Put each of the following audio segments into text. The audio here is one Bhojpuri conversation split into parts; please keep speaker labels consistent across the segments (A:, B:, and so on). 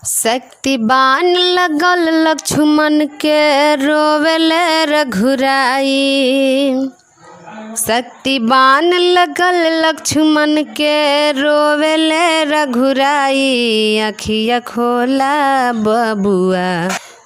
A: शक्तिबान लगल लक्ष्मण के रोवेले रघुराई। शक्तिबान लगल लक्ष्मण के रोवेले रघुराई। अखिया खोला बबुआ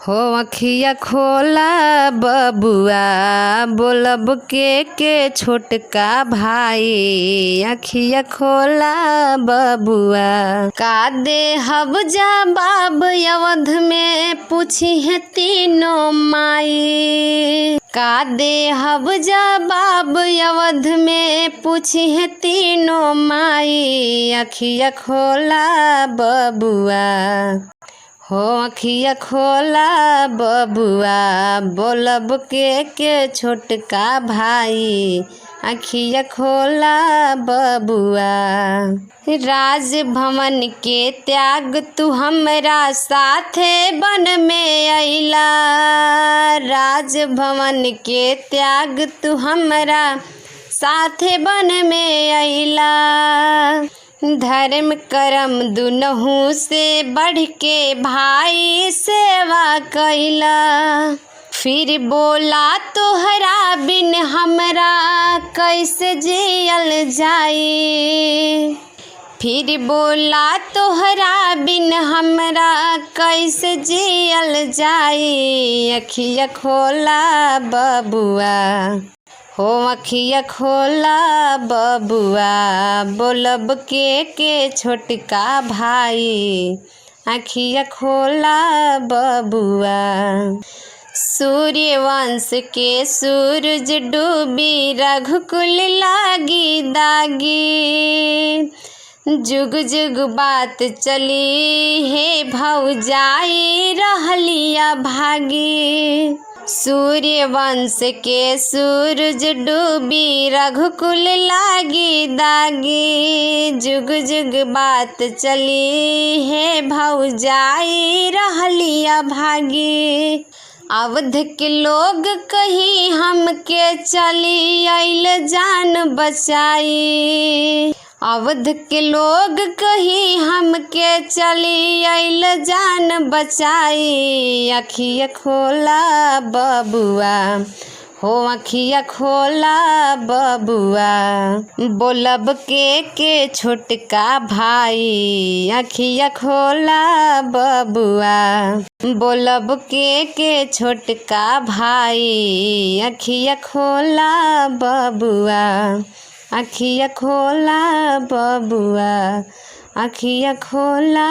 A: हो अखिया खोला बबुआ, बोलब के छोटका भाई। अखिया खोला बबुआ, का देहब जवाब अवध में पूछी है तीनों माई। का देहब जवाब अवध में पूछी है तीनों माई। अखिया खोला बबुआ हो अखिया खोला बबुआ, बोलब के छोटका भाई। अखिया खोला बबुआ, राजभवन के त्याग तू हमरा साथे बन में अइला। राजभवन के त्याग तू हमरा साथे बन में अइला। धर्म कर्म दुनहु से बढ़ के भाई सेवा कैला। फिर बोला तोहरा बिन हमरा कैसे जियल जाई। फिर बोला तोहरा बिन हमरा कैसे जियल जाई। अखिया खोला बबुआ हो अखिया खोला बबुआ, बोलब के छोटका भाई। अखिया खोला बबुआ, सूर्यवंश के सूरज डूबी रघुकुल लागी दागी। जुग जुग बात चली हे भौजाई रहलिया भागी। सूर्यवंश के सूरज डूबी रघुकुल लागी दागी। जुग जुग बात चली हे भौजाई रहलिया भागी। अवध के लोग कहीं हमके चली आइल जान बचाई। अवध के लोग कहीं हमके चली आइल जान बचाई। अखिया खोला बबुआ हो अखिया खोला बबुआ, बोलब के छोटका भाई। अखिया खोला बबुआ, बोलब के छोटका भाई। अखिया खोला बबुआ अखिया खोला बबुआ अखिया खोला